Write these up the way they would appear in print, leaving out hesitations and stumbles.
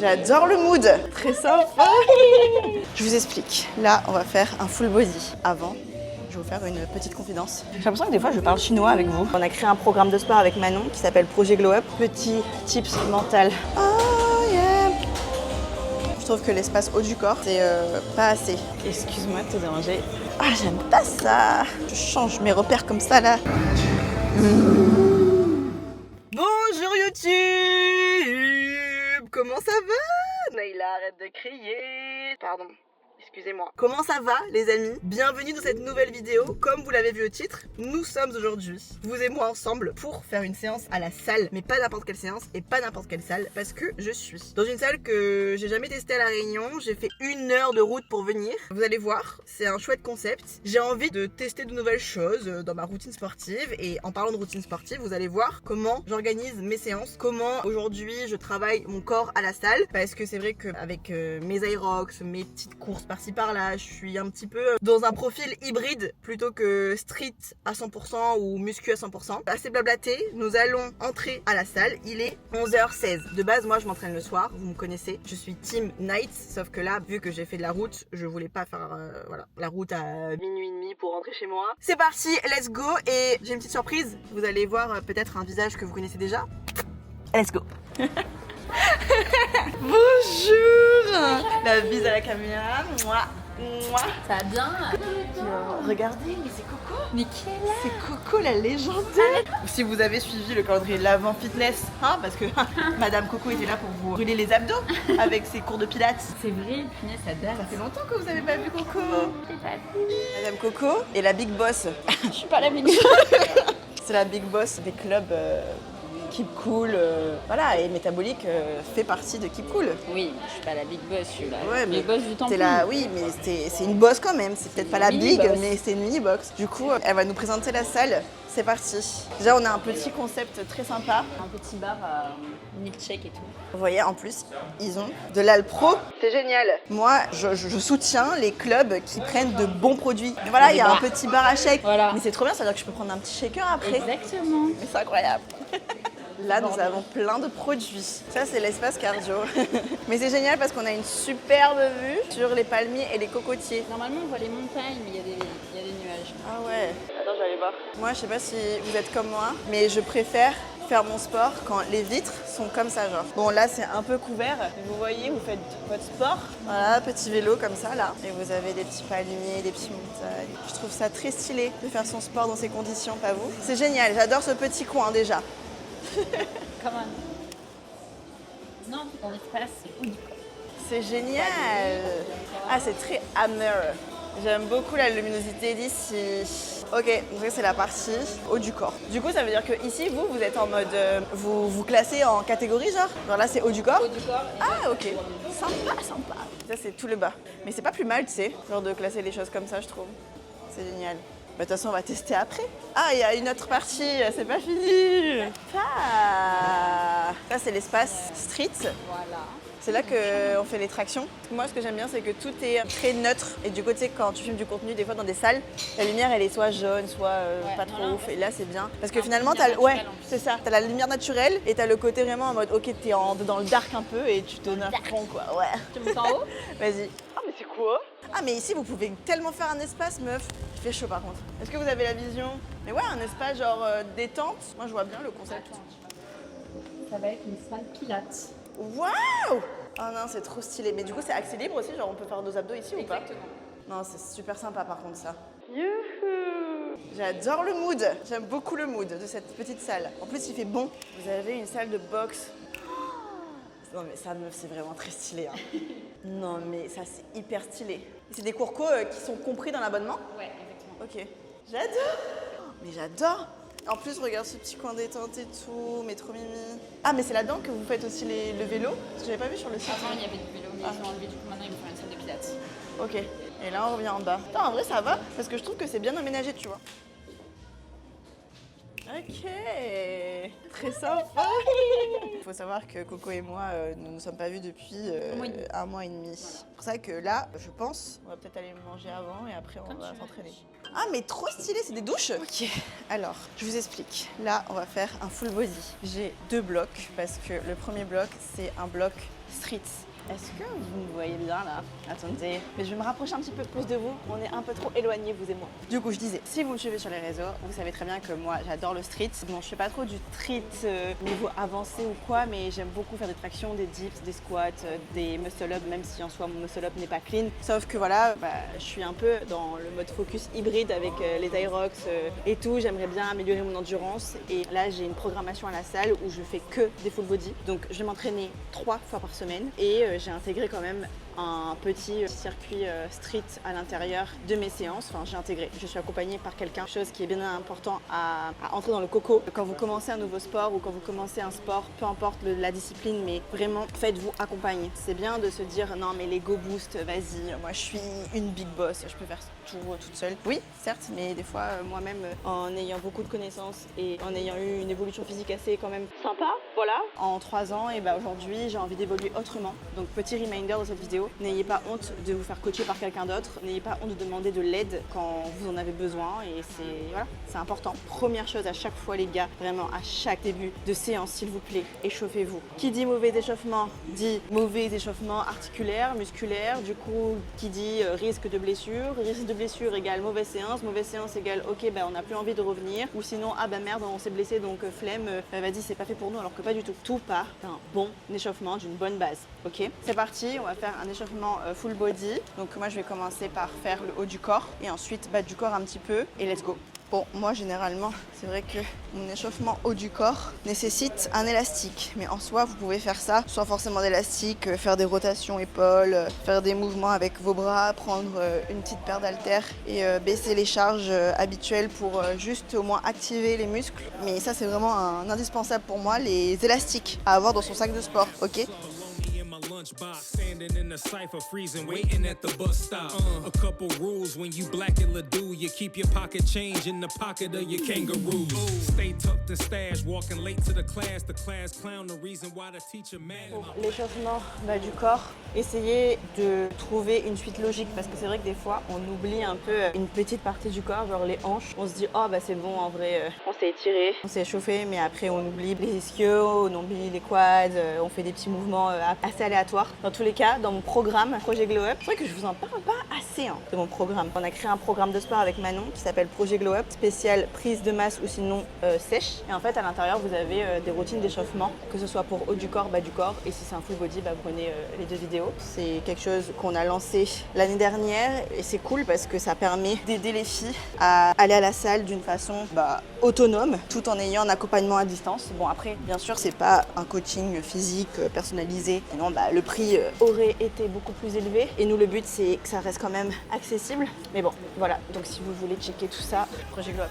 J'adore le mood. Très sympa. Je vous explique. Là, on va faire un full body. Avant, je vais vous faire une petite confidence. J'ai l'impression que des fois, je parle chinois avec vous. On a créé un programme de sport avec Manon qui s'appelle Projet Glow Up. Petit tips mental. Oh yeah. Je trouve que l'espace haut du corps, c'est pas assez. Excuse-moi de te déranger. Ah, j'aime pas ça. Je change mes repères comme ça, là. Bonjour YouTube. Comment ça va? Naïla, arrête de crier. Pardon. Excusez-moi. Comment ça va les amis? Bienvenue dans cette nouvelle vidéo. Comme vous l'avez vu au titre, nous sommes aujourd'hui, vous et moi ensemble, pour faire une séance à la salle. Mais pas n'importe quelle séance et pas n'importe quelle salle, parce que je suis dans une salle que j'ai jamais testée à La Réunion. J'ai fait 1 heure de route pour venir. Vous allez voir, c'est un chouette concept. J'ai envie de tester de nouvelles choses dans ma routine sportive. Et en parlant de routine sportive, vous allez voir comment j'organise mes séances, comment aujourd'hui je travaille mon corps à la salle. Parce que c'est vrai qu'avec mes Aerox, mes petites courses par-ci par-là, je suis un petit peu dans un profil hybride plutôt que street à 100% ou muscu à 100%. Assez blablaté, nous allons entrer à la salle. Il est 11h16. De base, moi je m'entraîne le soir, vous me connaissez. Je suis team night, sauf que là, vu que j'ai fait de la route, je voulais pas faire la route à minuit et demi pour rentrer chez moi. C'est parti, let's go. Et j'ai une petite surprise. Vous allez voir peut-être un visage que vous connaissez déjà. Let's go. Bonjour. La bise à la caméra. Mouah. Mouah. Ça va bien? Regardez, mais c'est Coco. Mais quelle est? C'est Coco la légendaire. Si vous avez suivi le calendrier de l'Avent Fitness, hein, parce que Madame Coco était là pour vous brûler les abdos avec ses cours de pilates. C'est vrai, punaise, ça date. Ça fait longtemps que vous n'avez pas vu Coco. J'ai pas vu. Madame Coco est la big boss. Je suis pas la big C'est la big boss des clubs Keep Cool, voilà, et Métabolique fait partie de Keep Cool. Oui, je suis pas la big boss, je suis la Ouais, mais big boss du temple. t'es là, oui, mais c'est une boss quand même. C'est peut-être pas la big, mini-boss. mais c'est une mini box. Du coup, elle va nous présenter la salle. C'est parti. Déjà, on a un petit concept très sympa. Un petit bar à milkshake et tout. Vous voyez, en plus, ils ont de l'Alpro. C'est génial. Moi, je soutiens les clubs qui prennent de bons produits. Et voilà, il y a un petit bar à shake. Voilà. Mais c'est trop bien, ça veut dire que je peux prendre un petit shaker après. Exactement. Mais c'est incroyable. Là, nous avons plein de produits. Ça, c'est l'espace cardio. Mais c'est génial parce qu'on a une superbe vue sur les palmiers et les cocotiers. Normalement, on voit les montagnes, mais il y a des nuages. Ah ouais. Attends, je vais aller voir. Moi, je sais pas si vous êtes comme moi, mais je préfère faire mon sport quand les vitres sont comme ça, genre. Bon, là, c'est un peu couvert. Vous voyez, vous faites votre sport. Voilà, petit vélo comme ça, là. Et vous avez des petits palmiers, des petites montagnes. Je trouve ça très stylé de faire son sport dans ces conditions, pas vous? C'est génial. J'adore ce petit coin, déjà. Comment? Non, ton espace, c'est où du coup? C'est génial. Ah, c'est très hammer. J'aime beaucoup la luminosité d'ici. Ok, donc ça c'est la partie haut du corps. Du coup, ça veut dire que ici, vous êtes en mode, vous vous classez en catégorie, genre là c'est haut du corps. Haut du corps. Ah ok, sympa, sympa. Ça c'est tout le bas. Mais c'est pas plus mal, tu sais, genre de classer les choses comme ça, je trouve. C'est génial. Bah, de toute façon, on va tester après. Ah, il y a une autre partie, c'est pas fini. Ah. Ça, c'est l'espace street. Voilà. C'est là qu'on fait les tractions. Moi, ce que j'aime bien, c'est que tout est très neutre. Et du coup, tu sais, quand tu filmes du contenu, des fois dans des salles, la lumière, elle est soit jaune, soit pas trop ouf. Et là, c'est bien. Parce que finalement, t'as ouais, c'est ça. T'as la lumière naturelle et t'as le côté vraiment en mode, ok, t'es dans le dark un peu et tu te donnes à fond, quoi. Ouais. Tu montes en haut? Vas-y. Ah, mais c'est quoi? Ah, mais ici, vous pouvez tellement faire un espace, meuf. Il fait chaud, par contre. Est-ce que vous avez la vision? Mais ouais, un espace genre détente. Moi, je vois bien le concept. Ça va être une salle pilates. Waouh! Oh non, c'est trop stylé. Mais du coup, c'est accès libre aussi, genre on peut faire nos abdos ici ou pas? Exactement. Non, c'est super sympa par contre ça. Youhou! J'adore le mood. J'aime beaucoup le mood de cette petite salle. En plus, il fait bon. Vous avez une salle de boxe. Non mais ça, meuf, c'est vraiment très stylé. Hein. Non mais ça, c'est hyper stylé. C'est des cours qui sont compris dans l'abonnement? Ouais, exactement. Ok. J'adore! Mais j'adore! En plus, regarde ce petit coin détente et tout, mais trop mimi. Ah, mais c'est là-dedans que vous faites aussi le vélo? Parce que j'avais pas vu sur le site. Avant, il y avait du vélo, mais ils ont enlevé, du coup, maintenant, ils vont faire une salle de pilates. Ok. Et là, on revient en bas. Attends, en vrai, ça va, parce que je trouve que c'est bien aménagé, tu vois. Ok. Très sympa. Il faut savoir que Coco et moi, nous ne nous sommes pas vus depuis 1 mois et demi. C'est pour ça que là, je pense, on va peut-être aller manger avant et après, on va s'entraîner. Ah, mais trop stylé, c'est des douches? Ok, alors, je vous explique. Là, on va faire un full body. J'ai 2 blocs parce que le premier bloc, c'est un bloc Street. Est-ce que vous me voyez bien là? Attendez, mais je vais me rapprocher un petit peu plus de vous. On est un peu trop éloignés, vous et moi. Du coup, je disais, si vous me suivez sur les réseaux, vous savez très bien que moi, j'adore le street. Bon, je fais pas trop du street niveau avancé ou quoi, mais j'aime beaucoup faire des tractions, des dips, des squats, des muscle-up, même si en soi mon muscle-up n'est pas clean. Sauf que voilà, je suis un peu dans le mode focus hybride avec les Aerox et tout. J'aimerais bien améliorer mon endurance. Et là, j'ai une programmation à la salle où je fais que des full body. Donc, je vais m'entraîner 3 fois par semaine et j'ai intégré quand même un petit circuit street à l'intérieur de mes séances. Enfin, j'ai intégré. Je suis accompagnée par quelqu'un, chose qui est bien important à entrer dans le coco. Quand vous commencez un nouveau sport ou quand vous commencez un sport, peu importe la discipline, mais vraiment faites-vous accompagner. C'est bien de se dire non mais l'ego boost, vas-y, moi je suis une big boss, je peux faire tout toute seule. Oui, certes, mais des fois moi-même en ayant beaucoup de connaissances et en ayant eu une évolution physique assez quand même sympa, voilà. En 3 ans, et aujourd'hui j'ai envie d'évoluer autrement. Donc petit reminder dans cette vidéo, n'ayez pas honte de vous faire coacher par quelqu'un d'autre, n'ayez pas honte de demander de l'aide quand vous en avez besoin et c'est important. Première chose à chaque fois les gars, vraiment à chaque début de séance, s'il vous plaît, échauffez-vous. Qui dit mauvais échauffement dit mauvais échauffement articulaire, musculaire, du coup qui dit risque de blessure égale mauvaise séance égale ok on n'a plus envie de revenir ou sinon ah merde on s'est blessé donc flemme, vas-y c'est pas fait pour nous alors que pas du tout. Tout part d'un bon échauffement, d'une bonne base. Ok, c'est parti, on va faire un échauffement full body. Donc moi je vais commencer par faire le haut du corps et ensuite bas du corps un petit peu et let's go. Bon, moi généralement, c'est vrai que mon échauffement haut du corps nécessite un élastique. Mais en soi, vous pouvez faire ça sans forcément d'élastique, faire des rotations épaules, faire des mouvements avec vos bras, prendre une petite paire d'haltères et baisser les charges habituelles pour juste au moins activer les muscles. Mais ça, c'est vraiment un indispensable pour moi, les élastiques à avoir dans son sac de sport, ok ? Lunchbox, standing in the cypher, freezing, waiting at the bus stop. A couple rules when you black and Ledoux, you keep your pocket change in the pocket of your kangaroos. Stay tucked and stashed, walking late to the class clown, the reason why the teacher mad. Pour l'échauffement bas du corps, essayez de trouver une suite logique parce que c'est vrai que des fois on oublie un peu une petite partie du corps, genre les hanches. On se dit oh c'est bon en vrai, on s'est étiré, on s'est échauffé, mais après on oublie les ischios, on oublie les quads, on fait des petits mouvements assez aléatoires. Dans tous les cas, dans mon programme Projet Glow Up, c'est vrai que je vous en parle pas assez de mon programme. On a créé un programme de sport avec Manon qui s'appelle Projet Glow Up, spécial prise de masse ou sinon sèche. Et en fait, à l'intérieur, vous avez des routines d'échauffement, que ce soit pour haut du corps, bas du corps. Et si c'est un full body, prenez les 2 vidéos. C'est quelque chose qu'on a lancé l'année dernière et c'est cool parce que ça permet d'aider les filles à aller à la salle d'une façon autonome, tout en ayant un accompagnement à distance. Bon après, bien sûr, c'est pas un coaching physique personnalisé. Sinon, le prix aurait été beaucoup plus élevé. Et nous, le but, c'est que ça reste quand même accessible. Mais bon, voilà. Donc, si vous voulez checker tout ça, Projet Glow Up.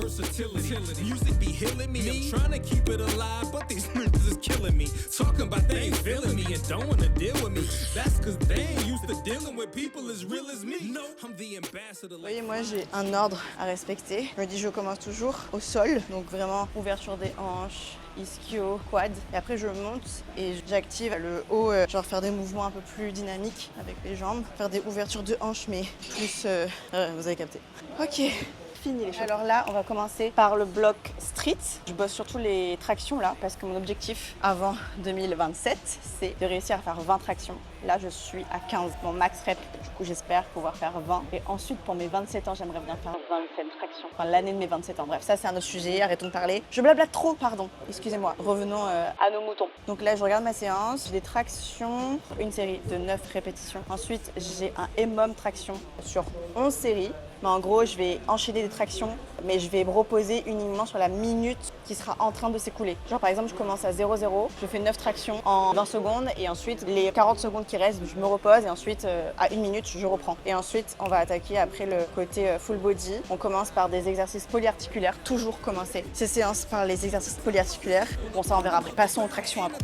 Versatility. Music be healing me. I'm trying to keep it alive, but these niggas is killing me. Talking about they ain't feeling me and don't wanna deal with me. That's cause they ain't used to dealing with people as real as me. No, I'm the ambassador. Vous voyez, moi j'ai un ordre à respecter. Je me dis, je commence toujours au sol, donc vraiment ouverture des hanches, ischio, quad. Et après je monte et j'active le haut, genre faire des mouvements un peu plus dynamiques avec les jambes, faire des ouvertures de hanches, mais plus, vous avez capté. Ok. Fini les choses. Alors là, on va commencer par le bloc street. Je bosse surtout les tractions là parce que mon objectif avant 2027, c'est de réussir à faire 20 tractions. Là, je suis à 15, mon max rep. Du coup, j'espère pouvoir faire 20. Et ensuite, pour mes 27 ans, j'aimerais bien faire 27 tractions. Enfin, l'année de mes 27 ans. Bref, ça, c'est un autre sujet. Arrêtons de parler. Je blablate trop, pardon. Excusez-moi. Revenons à nos moutons. Donc là, je regarde ma séance. J'ai des tractions, une série de 9 répétitions. Ensuite, j'ai un EMOM traction sur 11 séries. Mais en gros, je vais enchaîner des tractions, mais je vais me reposer uniquement sur la minute qui sera en train de s'écouler. Genre par exemple, je commence à 0-0, je fais 9 tractions en 20 secondes et ensuite les 40 secondes qui restent, je me repose et ensuite à 1 minute, je reprends. Et ensuite, on va attaquer après le côté full body. On commence par des exercices polyarticulaires, toujours commencer ces séances par les exercices polyarticulaires. Bon, ça on verra après. Passons aux tractions après.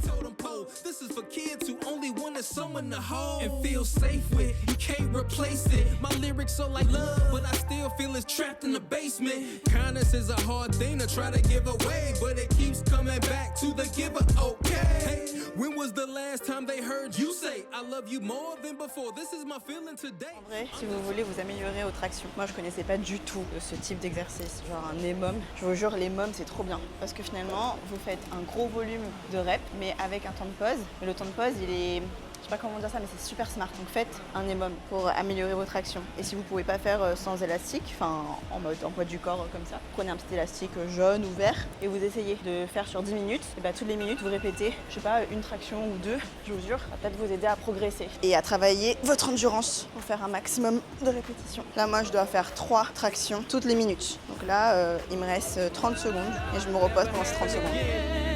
This is for kids who only wanted someone to hold and feel safe with. You can't replace it. My lyrics are like love, but I still feel it's trapped in the basement. Kindness is a hard thing to try to give away, but it keeps coming back to the giver. Okay, when was the the last time they heard you say I love you more than before? This is my feeling today. En vrai, si vous voulez vous améliorer aux tractions, moi je connaissais pas du tout ce type d'exercice, genre un EMOM. Je vous jure, les EMOM c'est trop bien parce que finalement vous faites un gros volume de reps mais avec un temps de pause. Et le temps de pause il est, je sais pas comment dire ça, mais c'est super smart. Donc faites un EMOM pour améliorer vos tractions. Et si vous pouvez pas faire sans élastique, enfin en mode en poids du corps comme ça, prenez un petit élastique jaune ou vert et vous essayez de faire sur 10 minutes. Et bah toutes les minutes vous répétez, je sais pas, une traction ou deux, je vous jure, ça va peut-être vous aider à progresser et à travailler votre endurance pour faire un maximum de répétitions. Là moi je dois faire 3 tractions toutes les minutes. Donc là il me reste 30 secondes et je me repose pendant ces 30 secondes.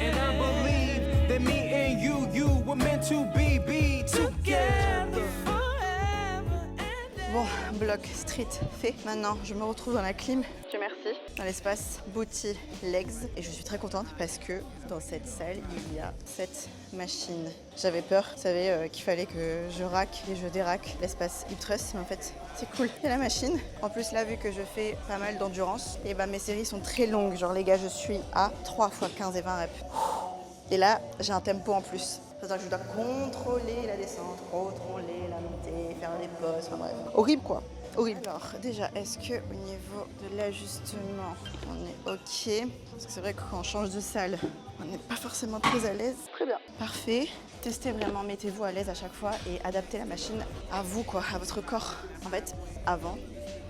And I believe that me and you were meant to be together forever and Bon, bloc street fait. Maintenant, je me retrouve dans la clim. Dieu merci. Dans l'espace Booty Legs. Et je suis très contente parce que dans cette salle, il y a 7 machines. J'avais peur, vous savez, qu'il fallait que je rack et je déraque l'espace hip thrust. Mais en fait, c'est cool. Il y a la machine. En plus, là, vu que je fais pas mal d'endurance, et bah mes séries sont très longues. Genre, les gars, je suis à 3 x 15 et 20 reps. Et là, j'ai un tempo en plus. C'est-à-dire que je dois contrôler la descente, contrôler la montée, faire des pauses, enfin bref. Horrible quoi, horrible. Alors déjà, est-ce qu'au niveau de l'ajustement, on est ok? Parce que c'est vrai que quand on change de salle, on n'est pas forcément très à l'aise. Très bien. Parfait. Testez vraiment, mettez-vous à l'aise à chaque fois et adaptez la machine à vous quoi, à votre corps. En fait, avant,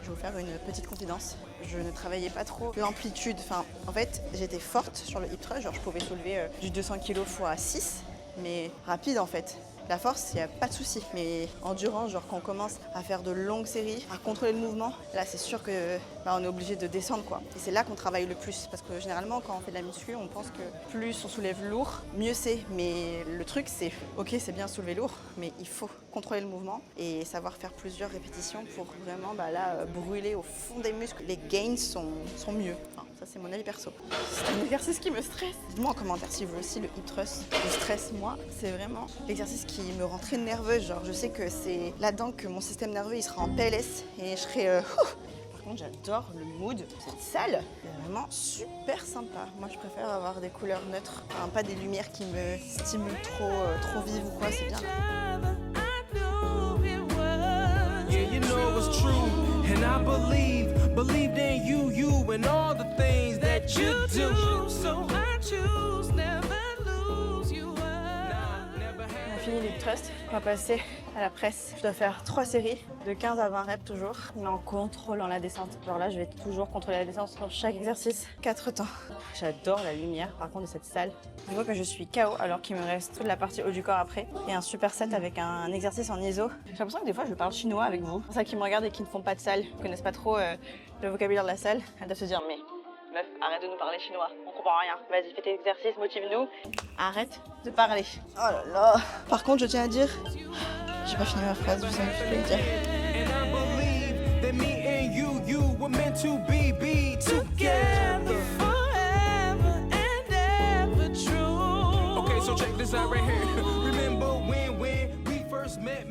je vais vous faire une petite confidence. Je ne travaillais pas trop l'amplitude. Enfin, en fait, j'étais forte sur le hip thrust. Genre, je pouvais soulever du 200 kg x 6, mais rapide en fait. La force, il n'y a pas de souci. Mais endurance, genre quand on commence à faire de longues séries, à contrôler le mouvement, là c'est sûr que on est obligé de descendre quoi. Et c'est là qu'on travaille le plus. Parce que généralement, quand on fait de la muscu, on pense que plus on soulève lourd, mieux c'est. Mais le truc c'est, ok c'est bien soulever lourd, mais il faut contrôler le mouvement et savoir faire plusieurs répétitions pour vraiment brûler au fond des muscles. Les gains sont mieux. Enfin, ça c'est mon avis perso. C'est un exercice qui me stresse. Dites-moi en commentaire si vous aussi le hip thrust vous stresse. Moi, c'est vraiment l'exercice qui me rend très nerveuse. Genre je sais que c'est là-dedans que mon système nerveux il sera en PLS et je serai... Par contre, j'adore le mood de cette salle. C'est vraiment super sympa. Moi, je préfère avoir des couleurs neutres, enfin, pas des lumières qui me stimulent trop vives ou quoi. C'est bien. Yeah, you know it's true, and I believed in you and all the things that you do. So I choose never lose you. On a fini le thrust. On va passer à la presse. Je dois faire 3 séries de 15 à 20 reps toujours, mais en contrôlant la descente. Genre là, je vais toujours contrôler la descente sur chaque exercice. 4 temps. J'adore la lumière, par contre, de cette salle. Je vois que je suis KO alors qu'il me reste toute la partie haut du corps après. Et un super set avec un exercice en ISO. J'ai l'impression que des fois, je parle chinois avec vous. Pour ça qui me regardent et qui ne font pas de salle, qui ne connaissent pas trop le vocabulaire de la salle, elles doivent se dire, mais meuf, arrête de nous parler chinois, on comprend rien. Vas-y, fais tes exercices, motive-nous. Arrête de parler. Oh là là. Par contre, je tiens à dire, j'ai pas fini ma phrase, je sais pas ce que je voulais dire. And I believe that me and you were meant to be together forever and ever true. Okay, so check this out right here. Remember when we first met,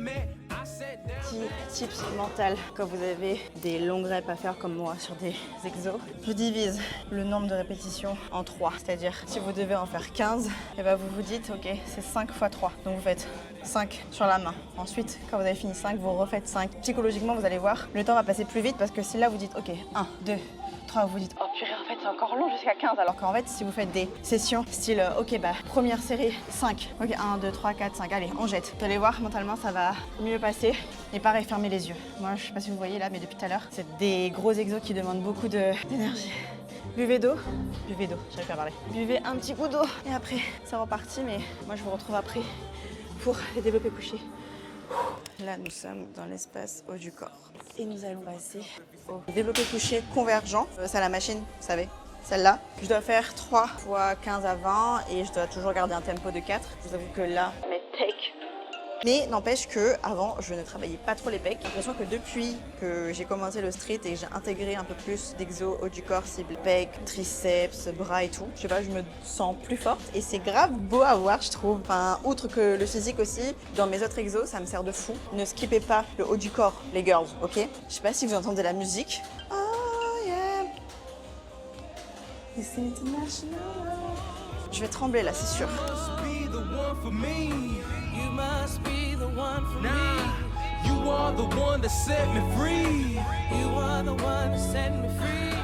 I sat down. Petit tips mental, quand vous avez des longues reps à faire comme moi sur des exos, je divise le nombre de répétitions en 3. C'est-à-dire, si vous devez en faire 15, et ben vous vous dites, ok, c'est 5 x 3. Donc vous faites 5 sur la main. Ensuite, quand vous avez fini 5, vous refaites 5. Psychologiquement, vous allez voir, le temps va passer plus vite parce que si là vous dites, ok, 1, 2, 3, vous dites, oh purée, en fait c'est encore long jusqu'à 15. Alors qu'en fait, si vous faites des sessions style, ok, bah première série, 5. Ok, 1, 2, 3, 4, 5, allez, on jette. Vous allez voir, mentalement, ça va mieux passer. Et pareil, fermez les yeux. Moi, je sais pas si vous voyez là, mais depuis tout à l'heure, c'est des gros exos qui demandent beaucoup d'énergie. Buvez d'eau, j'arrive pas à parler. Buvez un petit coup d'eau et après, c'est reparti, mais moi je vous retrouve après pour les développés couchés. Là, nous sommes dans l'espace haut du corps et nous allons passer au développé couché convergent. C'est à la machine, vous savez, celle-là. Je dois faire 3 fois 15 à 20 et je dois toujours garder un tempo de 4. Je vous avoue que là, mes pecs. Mais n'empêche que avant, je ne travaillais pas trop les pecs. J'ai l'impression que depuis que j'ai commencé le street et que j'ai intégré un peu plus d'exo haut du corps, cible pecs, triceps, bras et tout, je sais pas, je me sens plus forte et c'est grave beau à voir, je trouve. Enfin, outre que le physique aussi, dans mes autres exos, ça me sert de fou. Ne skippez pas le haut du corps, les girls, ok? Je sais pas si vous entendez la musique. Oh yeah. It's international. Je vais trembler là, c'est sûr. Must be the one for me. the one that set me free. You are the one that set me free.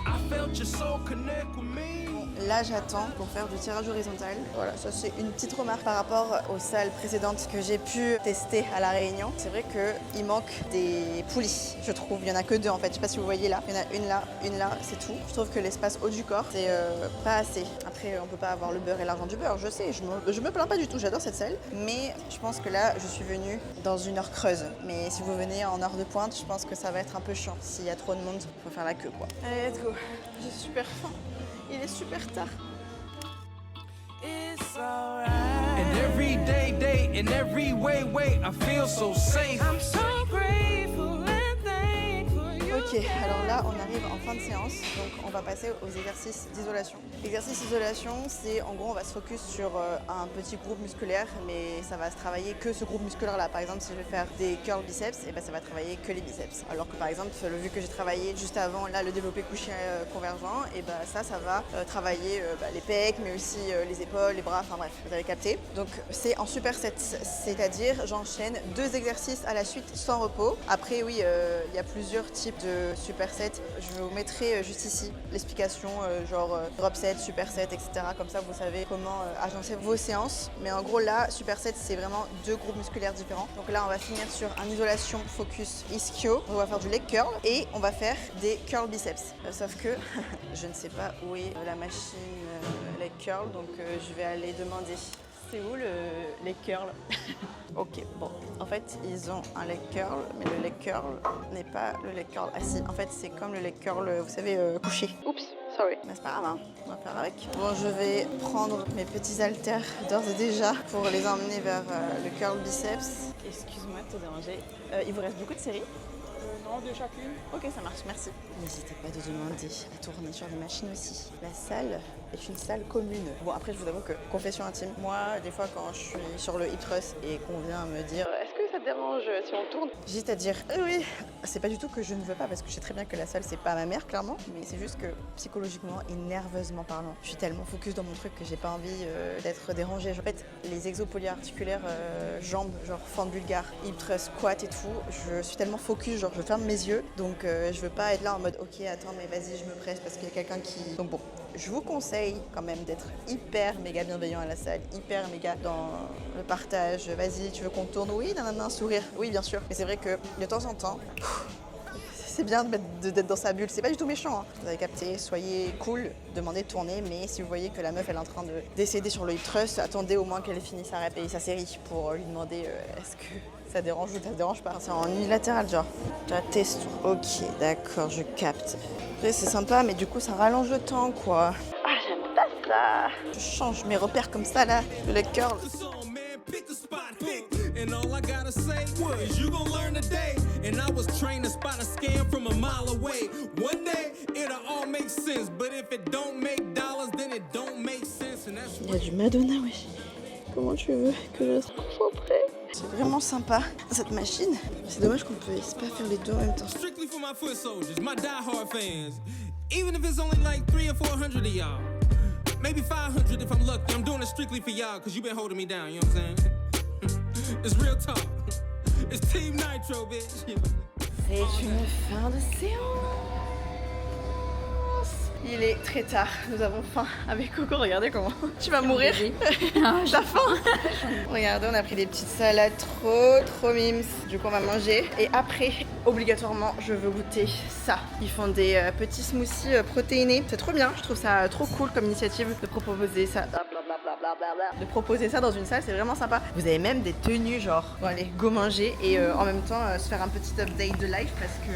I felt your soul connect with me. Là j'attends pour faire du tirage horizontal. Voilà, ça c'est une petite remarque par rapport aux salles précédentes que j'ai pu tester à La Réunion. C'est vrai qu'il manque des poulies, je trouve. Il n'y en a que deux en fait, je sais pas si vous voyez là. Il y en a une là, c'est tout. Je trouve que l'espace haut du corps, c'est pas assez. Après on peut pas avoir le beurre et l'argent du beurre, je sais, je me plains pas du tout, j'adore cette salle. Mais je pense que là je suis venue dans une heure creuse. Mais si vous venez en heure de pointe, je pense que ça va être un peu chiant. S'il y a trop de monde, il faut faire la queue quoi. Allez, let's go, j'ai super faim. Il est super tard. It's alright. And every day, in every way, I feel so safe. I'm so grateful and thankful you. Ok, alors là on arrive en fin de séance, donc on va passer aux exercices d'isolation. L'exercice d'isolation, c'est en gros on va se focus sur un petit groupe musculaire, mais ça va se travailler que ce groupe musculaire là. Par exemple, si je vais faire des curls biceps, et ben ça va travailler que les biceps. Alors que par exemple, vu que j'ai travaillé juste avant là le développé couché convergent, et ben ça va travailler les pecs, mais aussi les épaules, les bras, enfin bref, vous avez capté. Donc c'est en superset, c'est-à-dire j'enchaîne 2 exercices à la suite sans repos. Après oui, il y a plusieurs types de superset. Je vous mettrai juste ici l'explication genre drop set, superset, etc. Comme ça vous savez comment agencer vos séances. Mais en gros là, superset c'est vraiment 2 groupes musculaires différents. Donc là on va finir sur un isolation focus ischio. On va faire du leg curl et on va faire des curl biceps. Sauf que je ne sais pas où est la machine leg curl, donc je vais aller demander. C'est où le leg curl? Ok, bon, en fait ils ont un leg curl, mais le leg curl n'est pas le leg curl assis. En fait c'est comme le leg curl, vous savez, couché. Oups, sorry. Mais c'est pas grave, hein. On va faire avec. Bon, je vais prendre mes petits haltères d'ores et déjà pour les emmener vers le curl biceps. Excuse-moi de te déranger. Il vous reste beaucoup de séries? Non, de chacune. Ok, ça marche, merci. N'hésitez pas de demander à tourner sur les machines aussi. La salle est une salle commune. Bon, après, je vous avoue que, confession intime, moi, des fois, quand je suis sur le hip thrust et qu'on vient me dire « Est-ce que ça te dérange si on tourne ?» J'hésite à dire « Oui ». C'est pas du tout que je ne veux pas, parce que je sais très bien que la salle, c'est pas ma mère, clairement. Mais c'est juste que, psychologiquement et nerveusement parlant, je suis tellement focus dans mon truc que j'ai pas envie d'être dérangée. En fait, les exos polyarticulaires, jambes, genre fente bulgare, hip thrust, squat et tout, je suis tellement focus, genre je ferme mes yeux, donc je veux pas être là en mode ok attends mais vas-y je me presse parce qu'il y a quelqu'un qui... Donc bon, je vous conseille quand même d'être hyper méga bienveillant à la salle, hyper méga dans le partage, vas-y tu veux qu'on tourne, oui, nanana, sourire, oui bien sûr, mais c'est vrai que de temps en temps, c'est bien d'être dans sa bulle, c'est pas du tout méchant, hein. Vous avez capté, soyez cool, demandez de tourner, mais si vous voyez que la meuf elle est en train de décéder sur le hip thrust, attendez au moins qu'elle finisse sa rep et sa série pour lui demander est-ce que ça dérange ou ça dérange pas. C'est en unilatéral genre. La test. Ok, d'accord, je capte. Après c'est sympa, mais du coup ça rallonge le temps quoi. Ah j'aime pas ça. Je change mes repères comme ça là, le leg curl. And all I gotta say was you gon' learn today. And I was trained to spot a scam from a mile away. One day it'll all make sense, but if it don't make dollars, then it don't make sense. And that's Il y a du Madonna, wesh. Comment tu veux que je sois prêt? C'est vraiment sympa cette machine. C'est dommage qu'on ne puisse pas faire les deux en même temps. strictly for my foot soldiers, my die-hard fans. Even if it's only like 300 or 400 of y'all. Maybe 500 if I'm lucky. I'm doing it strictly for y'all, cause you've been holding me down, you know what I'm saying? It's real talk. It's Team Nitro, bitch. C'est une fin de séance. Il est très tard, nous avons faim avec Coco, regardez comment tu vas mourir. T'as faim. Regardez, on a pris des petites salades trop mimes. Du coup on va manger et après obligatoirement je veux goûter ça. Ils font des petits smoothies protéinés, c'est trop bien, je trouve ça trop cool comme initiative de proposer ça. De proposer ça dans une salle, c'est vraiment sympa. Vous avez même des tenues genre, bon allez, go manger et en même temps se faire un petit update de life parce que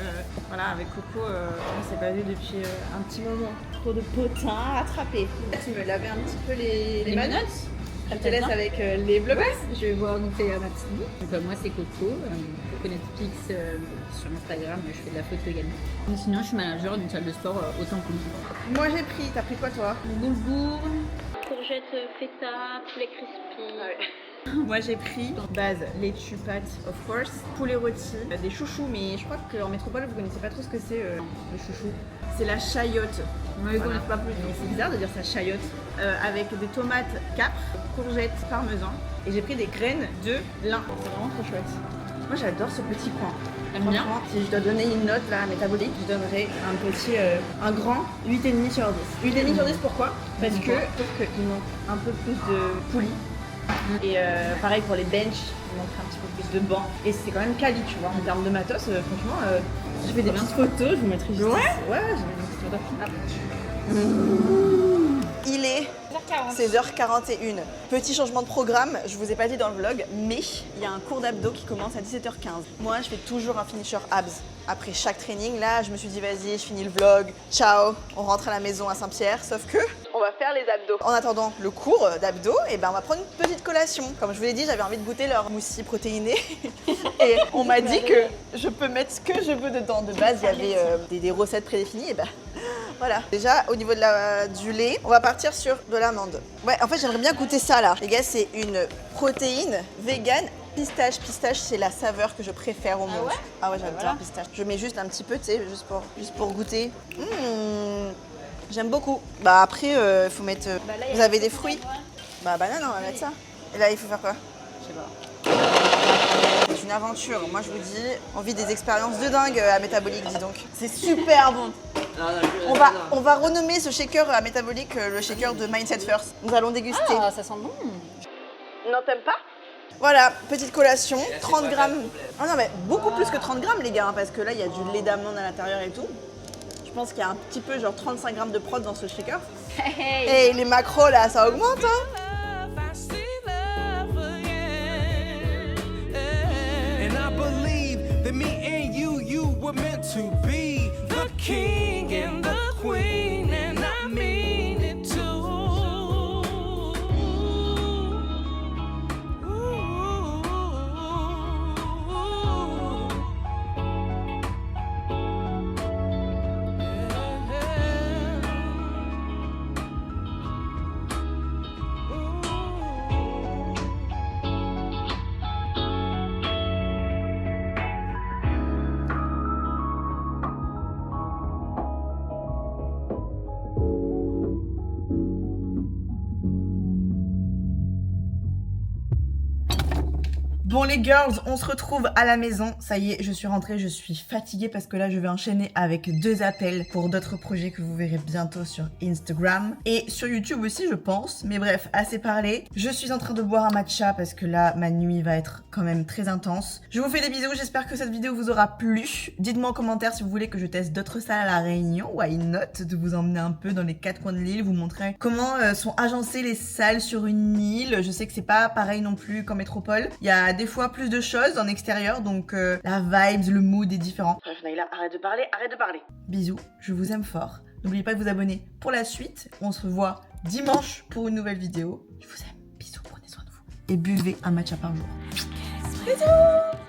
voilà, avec Coco, on s'est pas vu depuis un petit moment. Trop de potins à attraper. Tu me lavais un petit peu les menottes. Je te laisse avec les vlogs. Je vais voir goûter ma petite boue. Donc moi c'est Coco, Coco Netflix sur Instagram, je fais de la photo également. Mais sinon je suis manager d'une salle de sport autant que vous. Moi j'ai pris, t'as pris quoi toi? Boulgour, courgette feta, poulet crispy. Moi j'ai pris base laitue pâte of course, poulet rôti, des chouchous, mais je crois qu'en métropole vous connaissez pas trop ce que c'est le chouchou. C'est la chayotte. Moi je connais pas plus. C'est bizarre de dire ça chayotte. Avec des tomates capres, courgettes, parmesan. Et j'ai pris des graines de lin. C'est vraiment trop chouette. Moi j'adore ce petit coin. T'aimes bien? Franchement, si je dois donner une note là à Métabolique, je donnerais un petit, un grand 8,5 sur 10. 8,5 sur 10 pourquoi? Parce que je trouve qu'il manque un peu plus de poulies. Et pareil pour les benches, il manque un petit peu plus de bancs. Et c'est quand même quali, tu vois, en termes de matos, franchement, j'ai fait des petites photos, je vous mettrai juste. Ouais, j'ai fait des petites photos. Il est 16h41. Petit changement de programme, je vous ai pas dit dans le vlog, mais il y a un cours d'abdos qui commence à 17h15. Moi, je fais toujours un finisher abs après chaque training. Là, je me suis dit, vas-y, je finis le vlog. Ciao, on rentre à la maison à Saint-Pierre. Sauf que on va faire les abdos. En attendant le cours d'abdos, et ben on va prendre une petite collation. Comme je vous l'ai dit, j'avais envie de goûter leur moussi protéiné. Et on m'a dit que je peux mettre ce que je veux dedans. De base, il y avait des recettes prédéfinies. Et ben voilà. Déjà, au niveau du lait, on va partir sur de l'amande. Ouais, en fait, j'aimerais bien goûter ça là. Les gars, c'est une protéine vegan pistache. Pistache, c'est la saveur que je préfère au monde. Ah ouais, j'adore pistache. Je mets juste un petit peu, tu sais, juste pour goûter. J'aime beaucoup. Bah après, il faut mettre... vous avez des fruits? Bah banane, on va mettre ça. Et là, il faut faire quoi? Je sais pas. C'est une aventure. Moi, je vous dis, on vit des expériences de dingue à Métabolique, dis donc. C'est super bon. On va renommer ce shaker à Métabolique le shaker de Mindset First. Nous allons déguster. Ah, ça sent bon. Non, t'aimes pas? Voilà, petite collation, 30 grammes. Oh non, mais beaucoup plus que 30 grammes, les gars, hein, parce que là, il y a du lait d'amande à l'intérieur et tout. Je pense qu'il y a un petit peu, genre 35 grammes de prod dans ce shaker. Et les macros, là, ça augmente, hein. And I believe that me and you were meant to be the king and the queen, and I mean it too. Bon les girls, on se retrouve à la maison. Ça y est, je suis rentrée, je suis fatiguée parce que là je vais enchaîner avec 2 appels pour d'autres projets que vous verrez bientôt sur Instagram et sur YouTube aussi je pense. Mais bref, assez parlé. Je suis en train de boire un matcha parce que là ma nuit va être quand même très intense. Je vous fais des bisous, j'espère que cette vidéo vous aura plu. Dites-moi en commentaire si vous voulez que je teste d'autres salles à La Réunion. Why not? De vous emmener un peu dans les 4 coins de l'île, vous montrer comment sont agencées les salles sur une île. Je sais que c'est pas pareil non plus qu'en métropole. Il y a des fois plus de choses en extérieur, donc la vibes, le mood est différent. Bref, Naïla, arrête de parler, arrête de parler. Bisous, je vous aime fort. N'oubliez pas de vous abonner pour la suite. On se revoit dimanche pour une nouvelle vidéo. Je vous aime, bisous, prenez soin de vous. Et buvez un matcha par jour. Bisous.